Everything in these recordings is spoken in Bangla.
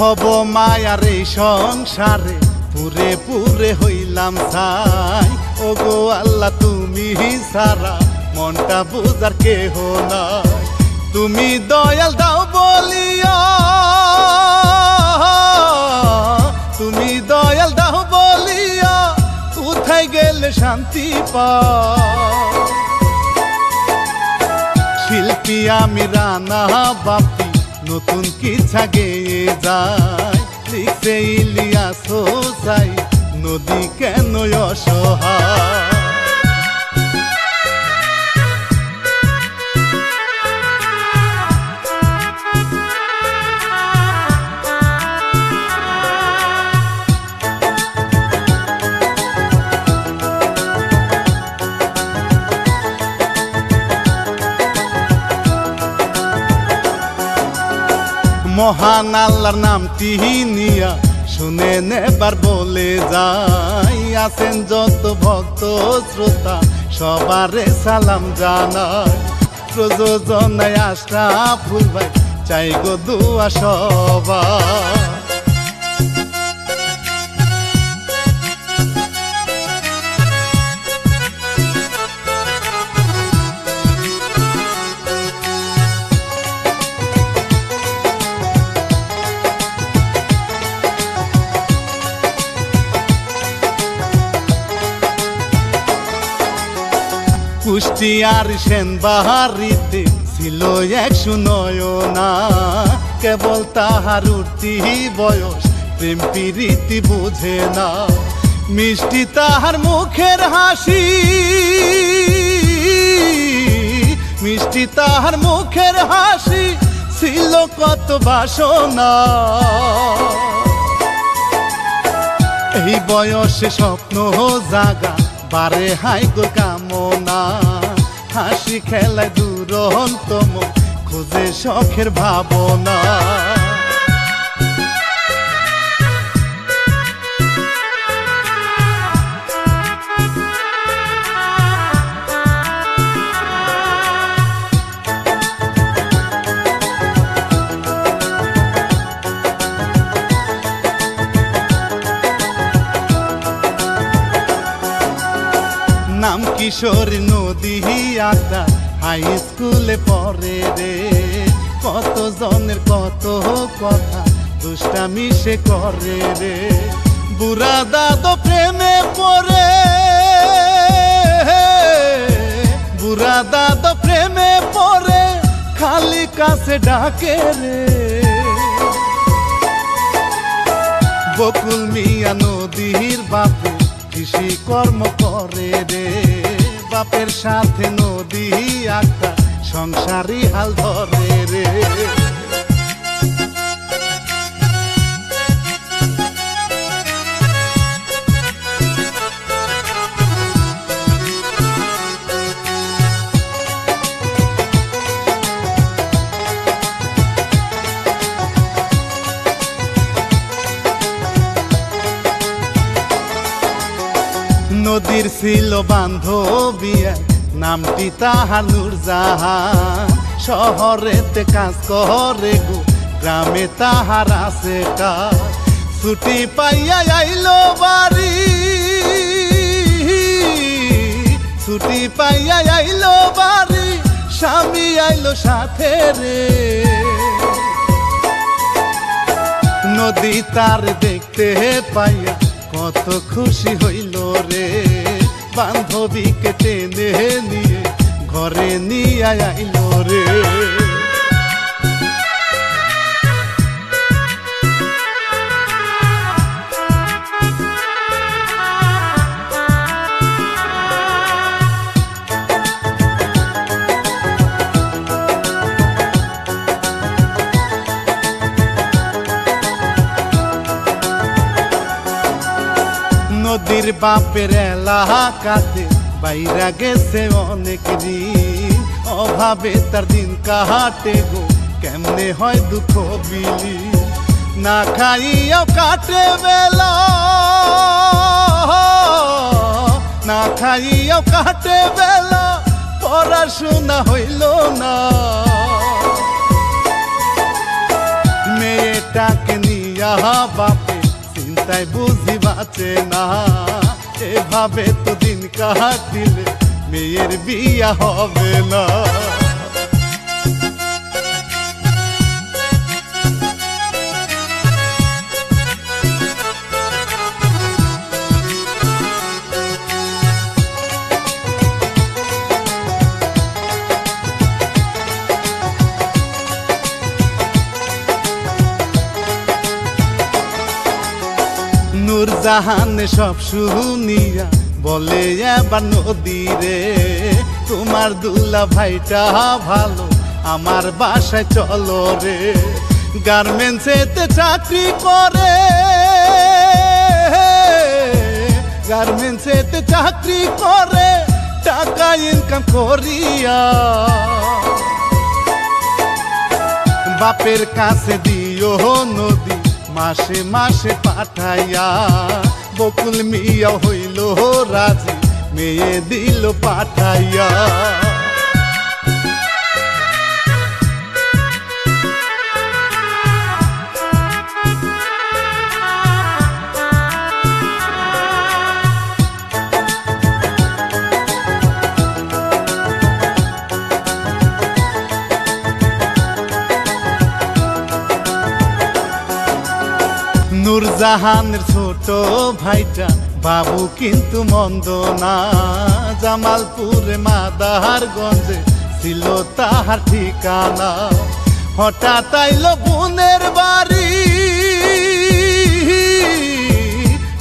ভব মায়ার এই সংসারে পুরে পুরে হইলাম ছাই। ওগো আল্লাহ তুমি সারা মনটা বুঝার কেহ নাই। তুমি দয়াল দাও বলিয়া, তুমি দয়াল দাও বলিয়া কোথায় গেলে শান্তি পাও। শিল্পী আমি রানা বাপি নতুন কিচ্ছা গেয়ে যায়। লিখছে ইলিয়াস হোসাই নদী কেন অসহায়। মহান আল্লাহর নামটি নিয়া শুনে নেবার বলে যাই। আছেন যত ভক্ত শ্রোতা সবারে সালাম জানাই। প্রযোজনায় আশরাফুল ভাই চাই গো দুয়া সবার। কুষ্টিয়ার সেনবাহারিতে ছিল এক সুনয়না। কেবল তাহার উঠতি বয়স প্রেম প্রীতি বুঝে না। মিষ্টি তাহার মুখের হাসি, মিষ্টি তাহার মুখের হাসি ছিল কত বাসনা। এই বয়সে স্বপ্ন জাগা বারে হাই গো কামনা। হাসি খেলায় দুরন্তম খোঁজে শখের ভাবনা। নাম কিশোর নদী আড্ডা হাই স্কুলে পড়ে রে। কত জনের কত কথা দুষ্টামি সে করে রে। বুড়া দাদু প্রেমে পড়ে, বুড়া দাদু প্রেমে পড়ে খালি কাছে ডাকে রে। বকুল মিয়া নদীর বাপে কৃষি কর্ম করে রে। বাপের সাথে নদী আড্ডা সংসারী হাল ধরে রে। নদীর ছিল বান্ধবী নামটি তাহার নূরজাহান। শহরেতে কাজ করে গো গ্রামে তাহার আছে কাজ। ছুটি পাইয়া আইলো বাড়ি, ছুটি পাইয়া আইলো বাড়ি স্বামী আইলো সাথে রে। নদী তার দেখতে পাইয়া কত খুশি হইল রে। বান্ধবীকে টেনে নিয়ে ঘরে নিয়ে আইল রে। নদীর বাপের এলাকাতে বাইরা গেছে অনেক দিন। অভাবে তার দিন কাটে গো কেমনে হয় দুঃখ বিলি। না খাইয়াও কাটে বেলা, না খাইয়াও কাটে বেলা। পড়াশোনা হইল না। মেয়েটাকে নিয়ে মাইয়া বাপে চিন্তায় বুঝি বাঁচে না, এভাবে তো দিন কাটিলে মেয়ের বিয়া হবে না। নূরজাহান সব শুনিয়া বলে এবার নদীরে, তোমার দুলা ভাইটা ভালো আমার বাসায় চলো রে। গার্মেন্টসেতে চাকরি করে, গার্মেন্টসেতে চাকরি করে টাকা ইনকাম করিয়া, বাপের কাছে দিও নদী মাসে মাসে পাঠাইয়া। বকুল মিয়া হইল রাজি মেয়ে দিল পাঠাইয়া। নূরজাহানের ছোট ভাইটা বাবু কিন্তু মন্দ না, জামালপুরে মাদারগঞ্জে ছিল তাহার ঠিকানা। হঠাৎ আইলো বোনের বাড়ি,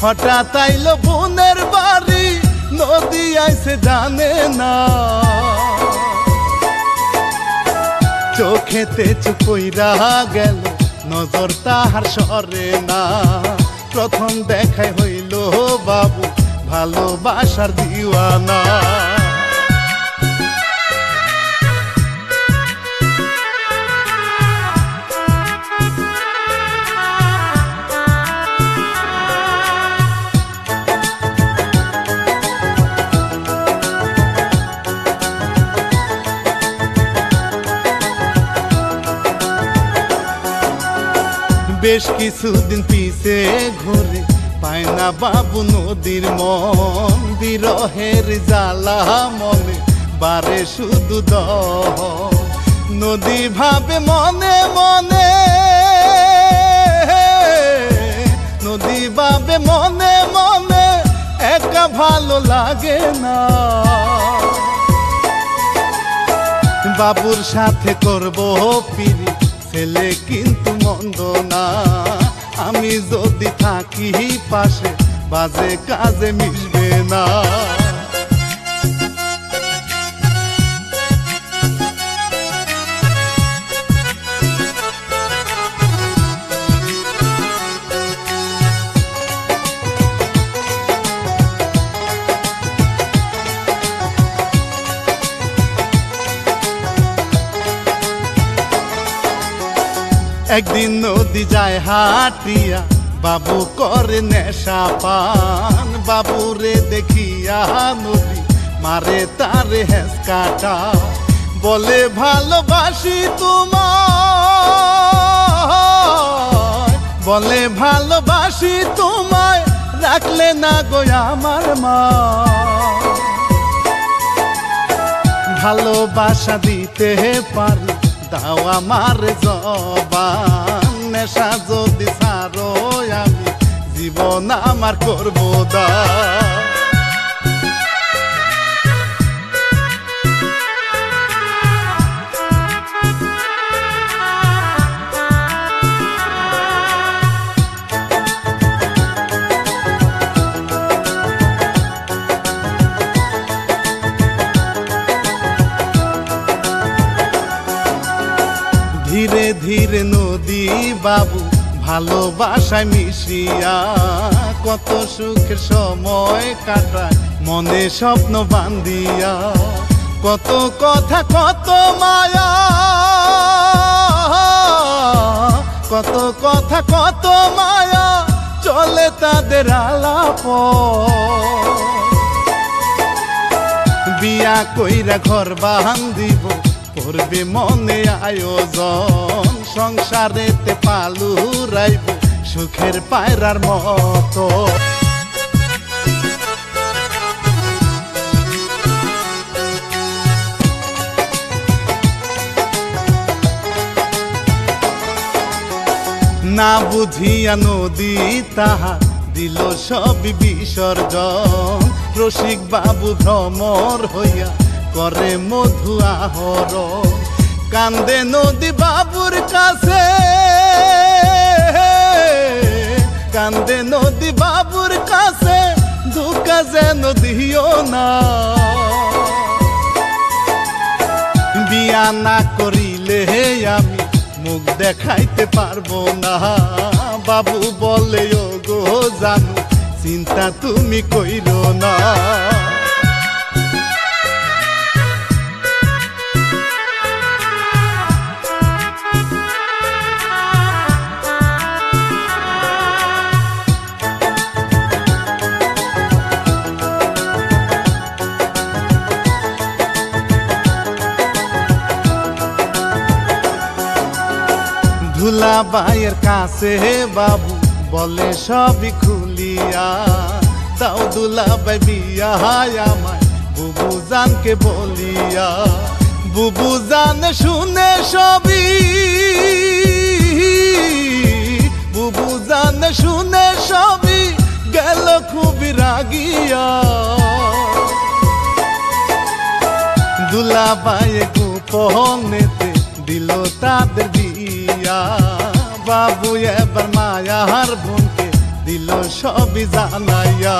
হঠাৎ আইলো বোনের বাড়ি, নদী আইছে জানে না। চোখেতে চুপ কইরা গেল, নজর তাহার সরে না। প্রথম দেখাই হইল বাবু ভালোবাসার দিওয়ানা। বেশ কিছুদিন পিছে ঘুরে পায় না বাবু নদীর মন, বিরহের জ্বালা মনে বারে শুধু দহ। নদী ভাবে মনে মনে, নদী ভাবে মনে মনে, একা ভালো লাগে না। বাবুর সাথে করবো পিরি, ছেলে কিন্তু মন্দ না। আমি যদি থাকি পাশে বাজে কাজে মিশবে না। একদিন নদী যায় হাটিয়া, বাবু করে নেশা পান। বাবুরে দেখিয়া নদী মারে তারে হেসকাটা, বলে ভালোবাসি তোমায়, বলে ভালোবাসি তোমায়, রাখলে না গো আমার মা। ভালোবাসা দিতে পারি দাও আমার জবান, নেশা যদি ছাড়ো আমি জীবন আমার করবো দান। ধীরে ধীরে নদী বাবু ভালোবাসায় মিশিয়া, কত সুখের সময় কাটায় মনে স্বপ্ন বান্ধিয়া। কত কথা কত মায়া, কত কথা কত মায়া, চলে তাদের আলাপ। বিয়া কইরা ঘর বান্ধিব, করবে মনে আয়োজন, সংসারেতে পালু রাইব সুখের পায়রার মতো। না বুঝিয়া নদী তাহা দিল সবই বিসর্জন। রসিক বাবু ভ্রমর হইয়া করে মধু আহরণ। কান্দে নদী বাবুর কাছে, কান্দে নদী বাবুর কাছে, ধোঁকা যেন দিও না। বিয়া না করিলে আমি মুখ দেখাইতে পারবো না। বাবু বলে ও গো জানু চিন্তা তুমি কইরো না। দুলাভাইয়ের কাছে বাবু বলে সবই খুলিয়া দাও। দুলাভাই বিয়া আমায় বুবু জানকে বলিয়া। বুবু জান শুনে সবই, বুবু জান শুনে সবই গেল খুবই রাগিয়া। দুলাভাই গোপনেতে দিল তাদের বিয়া। বাবু এবার মায়ার বোনকে দিল সবই জানাইয়া।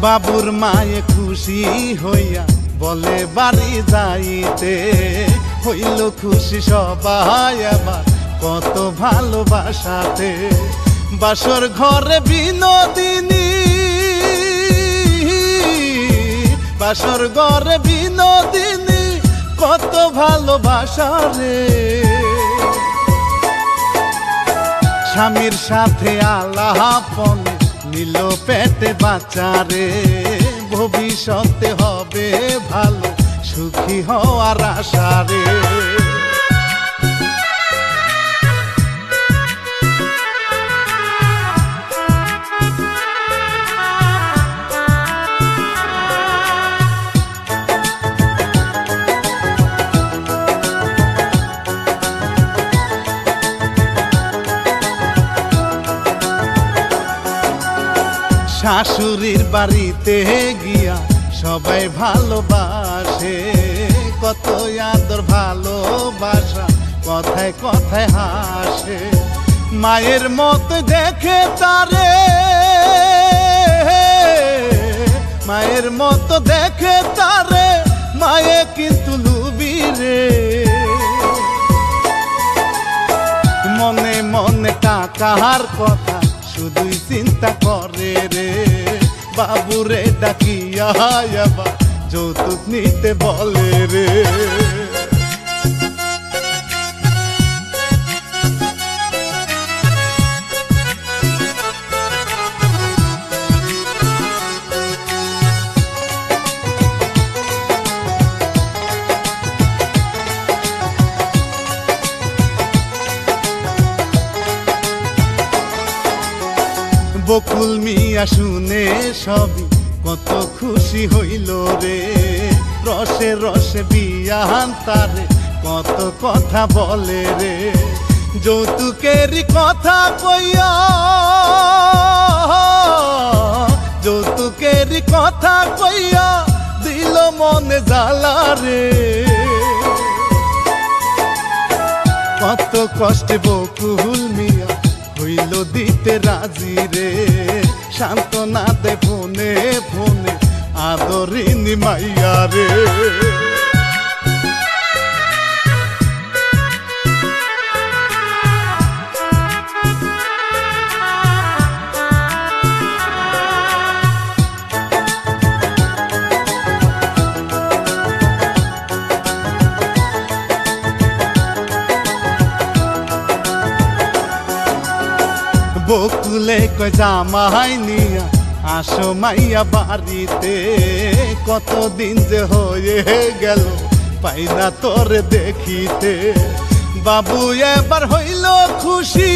বাবুর মায়ে খুশি হইয়া বলে বাড়ি যাইতে। হইল খুশি সবাই আবার কত ভালোবাসাতে। বাসর ঘরে বিনোদিনী, বাসর ঘরে বিনোদিনী কত ভালোবাসা রে। স্বামীর সাথে আলাপনে নিল পেটে বাচ্চা রে। ভবিষ্যতে হবে ভালো সুখী হওয়ার আশা রে। শাশুড়ির বাড়িতে গিয়া সবাই ভালোবাসে। কত আদর ভালোবাসা কথায় কথায় হাসে। মায়ের মতো দেখে তারে, মায়ের মতো দেখে তারে, মায়ে কিন্তু লুবি রে। মনে মনে টাকার কথা শুধুই চিন্তা করে রে। বাবুরে ডাকিয়া আবার যৌতুক নিতে বলে রে। বকুল মিয়া শুনে সবই কত খুশি হইল রে। রসে রসে বিয়ান তারে কত কথা বলে রে। যৌতুকেরই কথা কইয়া, যৌতুকেরই কথা কইয়া দিল মনে জ্বালা রে। কত কষ্টে বকুল মিয়া হইল দিতে রাজি রে। সান্ত্বনা দে ফোনে ফোনে আদরিনী মাইয়া রে। বকুলে কয় জামাই নিয়া আসো মাইয়া বাড়িতে, কতদিন যে হয়ে গেল পাই না তোরে দেখিতে। বাবু এবার হইল খুশি,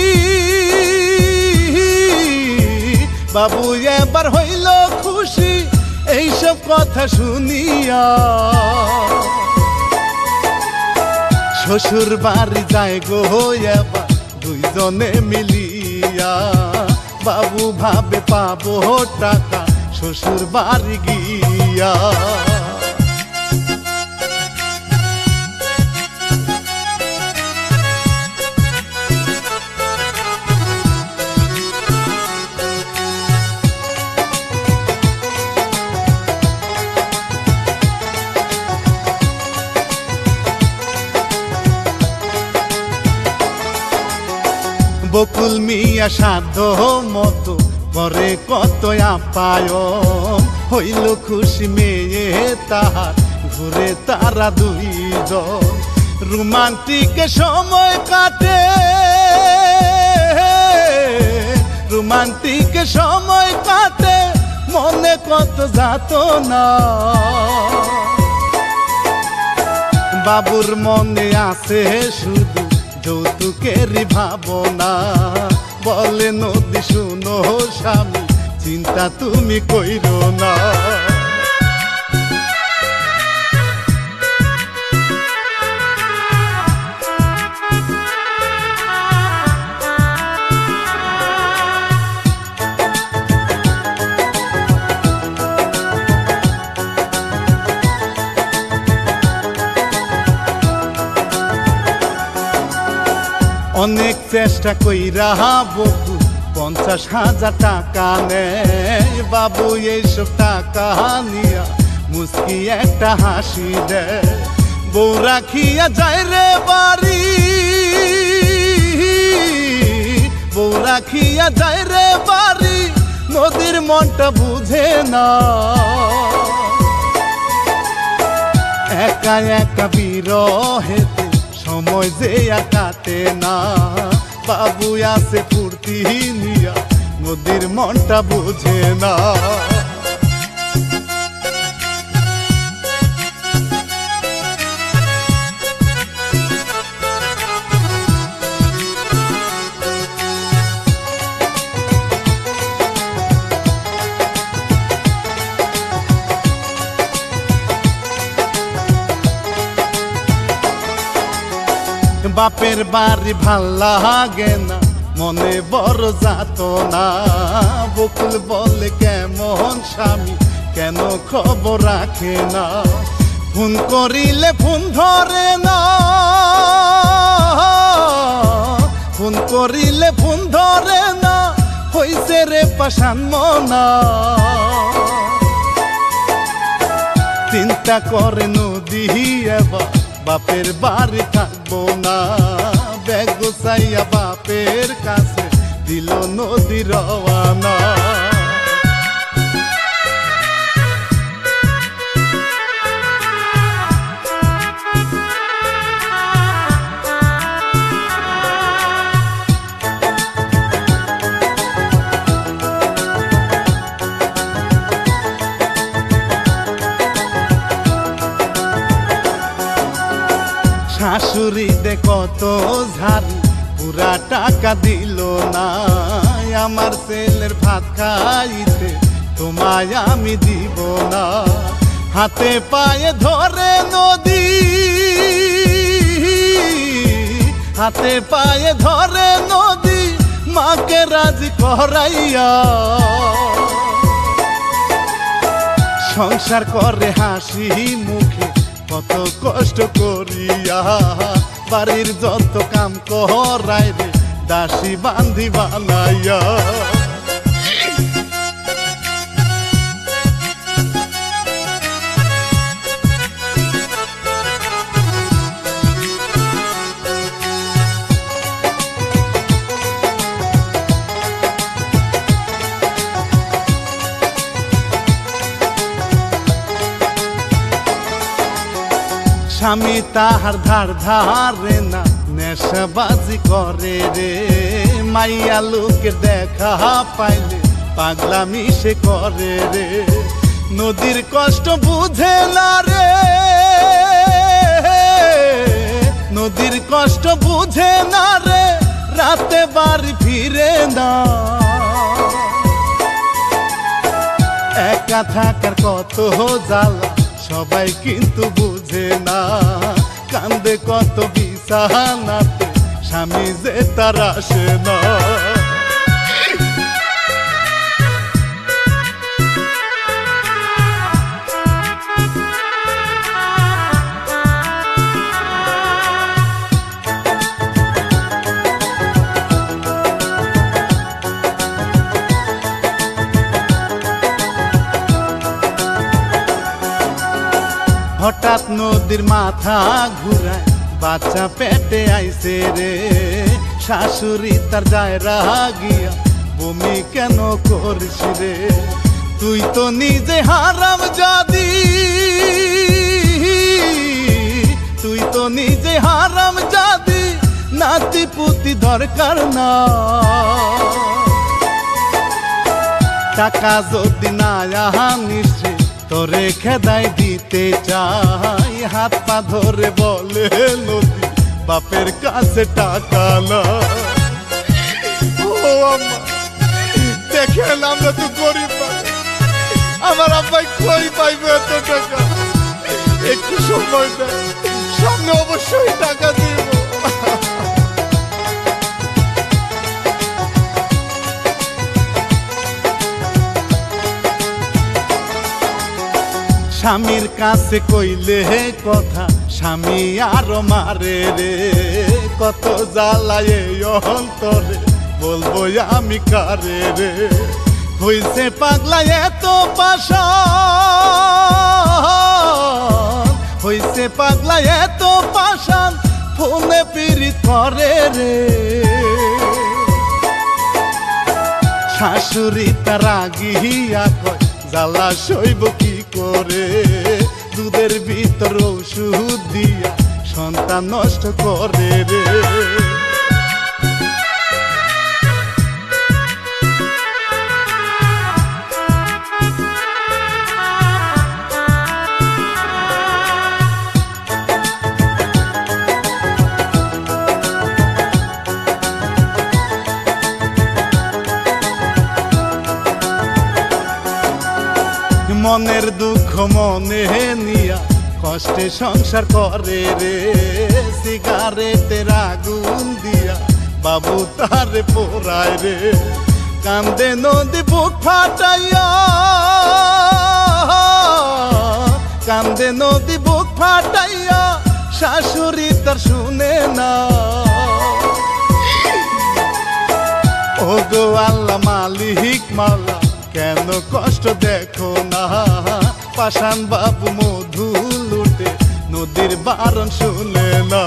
বাবু এবার হইল খুশি এইসব কথা শুনিয়া। শ্বশুর বাড়ি যায় গো এবার দুইজনে মিলিয়া, বাবু ভাবে পাবো টাকা শ্বশুর বাড়ি গিয়া। বকুল মিয়া সাধ্য মতো করে কত আপ্যায়ন, হইল খুশি মেয়ে তাহার ঘুরে তারা দুইজন। রোমান্টিক সময় কাটে, রোমান্টিক সময় কাটে মনে কত যাতনা। বাবুর মনে আছে শুধু যৌতুকেরই ভাবনা, বলে নদী শুনো স্বামী চিন্তা তুমি কইরো না। অনেক চেষ্টা কইরা বকু 50,000 টাকা নেয়, বাবু এইসব টাকা নিয়া মুস্কি একটা হাসি দেয়। বউ রাখিয়া যায় রে বাড়ি, বউ রাখিয়া যায় রে বাড়ি, নদীর মনটা বুঝে না। একা একা বিরহেতে সময় যে আর কাটে না, বাবু আছে ফুর্তি নিয়া নদীর মনটা বুঝে না। বাপের বাড়ি ভাল লাগে না, মনে বড় যাতনা। বকুল বলে কেমন স্বামী কেন খবর রাখে না, ফোন করিলে ফোন ধরে না, ফোন করিলে ফোন ধরে না, হইছে রে পাশান মনা। চিন্তা করে নদী এবার বাপের বাড়ি থাকবো না, ব্যাগ গোছাইয়া বাপের কাছে দিল নদী রওয়ানা। শাশুড়ি দে কত ঝাড়ি পুরা টাকা দিল না, আমার ছেলের ভাত খাইতে তোমায় আমি দিব না। হাতে পায়ে ধরে নদী, হাতে পায়ে ধরে নদী, মাকে রাজি করাইয়া। সংসার করে হাসি মুখে কত কষ্ট করিয়া, বাড়ির যত কাম করাই রে দাসী বান্ধি বানাইয়া। স্বামী তাহার ধার ধারে না, নেশাবাজি করে রে, মাইয়া লোকের দেখা পাইলে পাগলামি সে করে রে। নদীর কষ্ট বুঝে না রে, নদীর কষ্ট বুঝে না রে, রাতে বাড়ি ফিরে না। একা থাকার কত জ্বালা সবাই কিন্তু বুঝে না, কান্দে কত বিছানাতে স্বামী যে তার আসে না। হঠাৎ নদীর মাথা ঘুরায় বাচ্চা পেটে আইছে রে, শাশুড়ি তার যায় রাগিয়া বমি কেন করিস রে। তুই তো নিজে হারাম জাদি, তুই তো নিজে হারাম জাদি, নাতি পুতি দরকার না। টাকা যদি না আনিস তোরে খেদাই দিতে চাই, হাত পা ধরে বলে নদী বাপের কাছে টাকা না। ও আম্মা দেখেন আমরা তো গরিব মানুষ, আমার আব্বাই কই পাইবে এত টাকা, একটু সময় দেয়, সামনে অবশ্যই টাকা দিব। স্বামীর কাছে কইলে কথা স্বামী আরো মারে রে, কত জ্বালায় অন্তরে বলবো আমি কারে রে। হইছে পাগলা এত পাশান, হইছে পাগলা এত পাশান, ফোনে পীড়িত করে রে। শাশুড়ি তার আগিয়া কয় জ্বালা সইব কি করে, দুধের ভিতর ওষুধ দিয়া সন্তান নষ্ট করে রে। মনের দুঃখ মনে নিয়া কষ্টে সংসার করে রে, সিগারেটের আগুন দিয়া বাবু তারে পোড়ায় রে। কান্দে নদী বুক ফাটাইয়া, কান্দে নদী বুক ফাটাইয়া, শাশুড়ি তার শুনে না। ও গো আল্লাহ মালিক মাওলা কেন কষ্ট দেখো না, পাষাণ বাবু মধু লুটে নদীর বারণ শুনে না।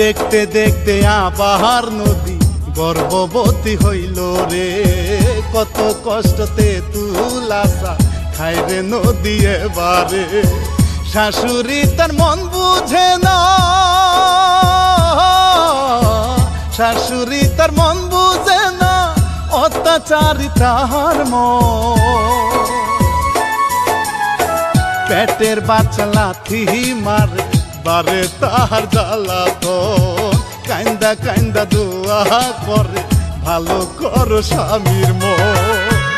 দেখতে দেখতে আবার নদী গর্ভবতী হইল রে, কত কষ্টতে তুলাসা খাই রে নদী এবারে। শাশুড়ি তার মন বুঝে না, শাশুড়ি তার মন বুঝে না, অত্যাচারী তাহার মন। পেটের বাচ্চা লাথি মারে বারে তাহার জ্বালা তো, কান্দা কান্দা দোয়া করে ভালো করো স্বামীর মন।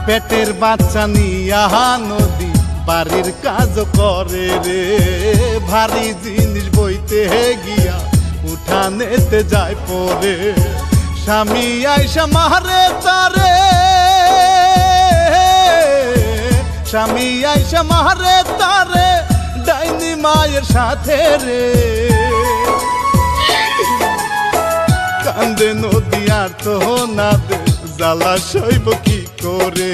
পেটের বাচ্চা নিয়া নদী বাড়ির কাজ করে রে, ভারী জিনিস বইতে গিয়া উঠানেতে যায় পরে স্বামী আইসা মারে তারে স্বামী আইসা মারে তারে ডাইনি মায়ের সাথে রে কান্দে নদী আর তো না দে জ্বালা সইব কি করে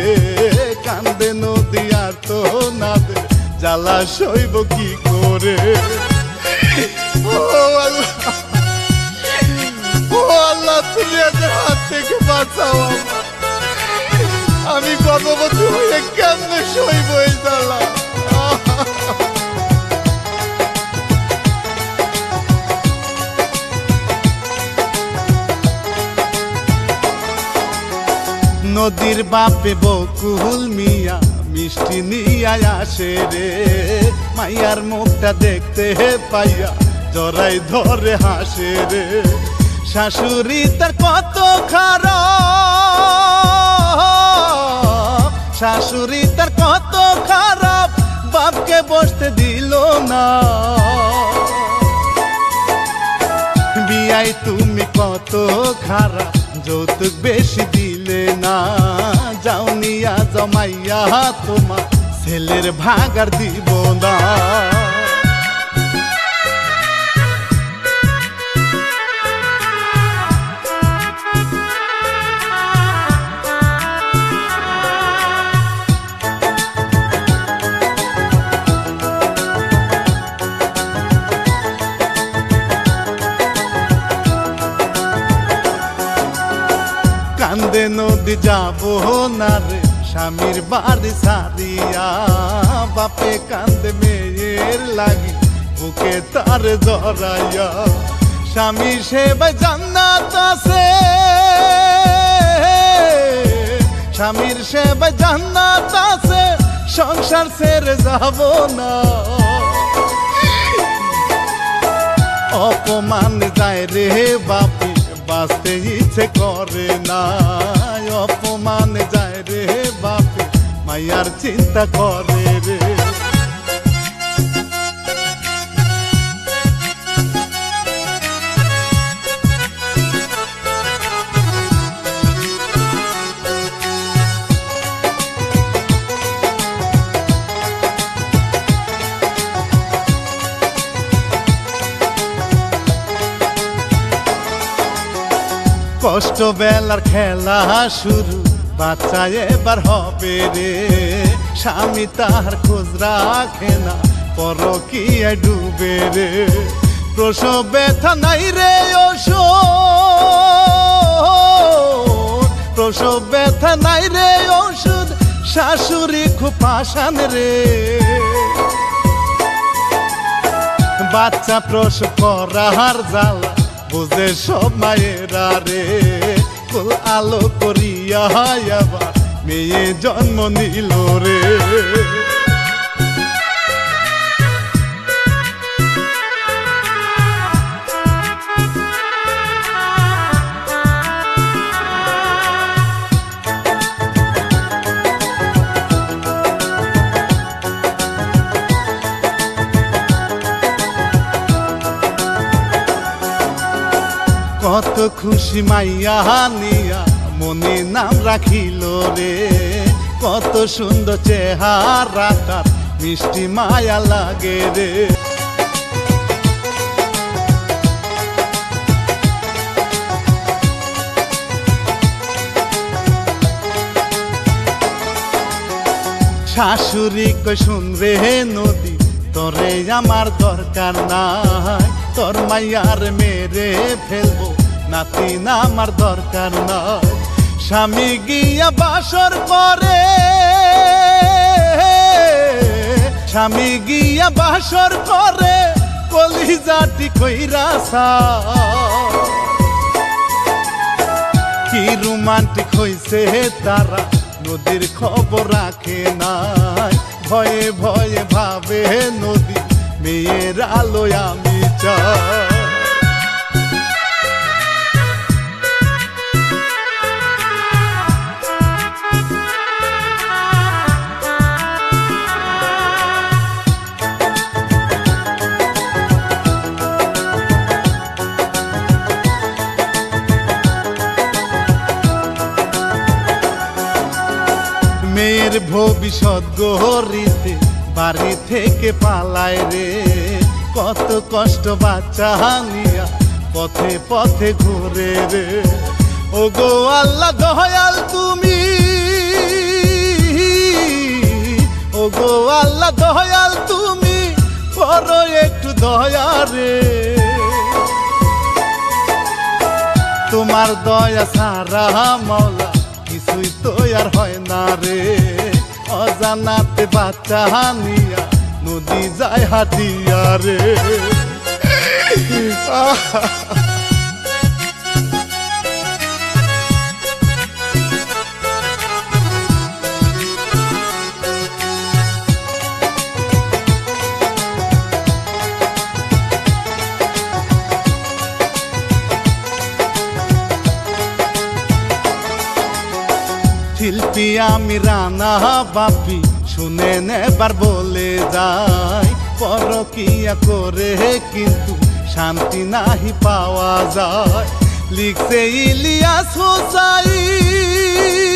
কান্দে নদী আর তো না দে জ্বালা সইব কি করে ও আল্লাহ ও আল্লাহ তুমি এদের হাত থেকে বাঁচাও আমি গর্ভবতী হয়ে কেমনে সইব এই জ্বালা নদীর বাপে বকুল মিয়া মিষ্টি নিয়া আসে রে মাইয়ার মুখটা দেখতে পাইয়া জড়াই ধরে হাসে রে শাশুড়ি তার কত খারাপ শাশুড়ি তার কত খারাপ বাপকে বসতে দিল না বিয়াই তুমি কত খারাপ যৌতুক বেশি দিলে না যাও নিয়া জমাইয়া তোমার ছেলের ভাগার দিব না কান্দে নদী যাব না রে স্বামীর বাড়ি সারিয়া বাপে কান্দে মেয়ের লাগি বুকে তার জড়াইয়া স্বামী সেবায় জান্নাত আছে স্বামীর সেবায় জান্নাত আছে সংসার ছেড়ে যাব না অপমান যায় রে বাপি বাঁচতে ইচ্ছে করে না অপমান যায় রে বাপে মায়ার চিন্তা করে রে কষ্ট বেলার খেলা শুরু বাচ্চা এবার হবে রে স্বামী তার খোঁজ রাখে না পরকীয়ায় ডুবে রে প্রসব ব্যথা নাই রে ওষুধ প্রসব ব্যথা নাই রে ওষুধ শাশুড়ি খুব পাশান রে বাচ্চা প্রসব করার জ্বালা বুঝে সব মায়েরা রে কুল আলো করিয়া আবার মেয়ে জন্ম নিল রে কত খুশি মাইয়া নিয়া মনে নাম রাখিল রে কত সুন্দর চেহারা তার মিষ্টি মায়া লাগে রে শাশুড়ি কই শুনরে নদী তোরে আমার দরকার নাই তোর মাইয়ার মেরে ফেলবো নাতি না আমার দরকার নাই স্বামী গিয়া বাসর করে স্বামী গিয়া বাসর করে কলিজাটি কইরাসা কি রোমান্টিক হইছে তারা নদীর খবর রাখে নাই ভয়ে ভয়ে ভাবে নদী মেয়ের আলোয় আমি চাই মেয়ের ভবিষ্যৎ গড়িতে বাড়ি থেকে পালায় রে, কত কষ্ট বাচ্চা নিয়া পথে পথে ঘুরে রে। ও গো আল্লাহ দয়াল তুমি, ও গো আল্লাহ দয়াল তুমি, করো একটু দয়া রে। তোমার দয়া সারা মাওলা কিছুই তো আর হয় না রে। অজানাতে বাচ্চা নিয়া নদী যায় হাটিয়া রে। শিল্পী আমি রানা বাপি শুনে নেবার বলে যাই, পরকিয়া করে কিন্তু শান্তি নাহি পাওয়া যায়। লিখছে ইলিয়াস হোসাইন।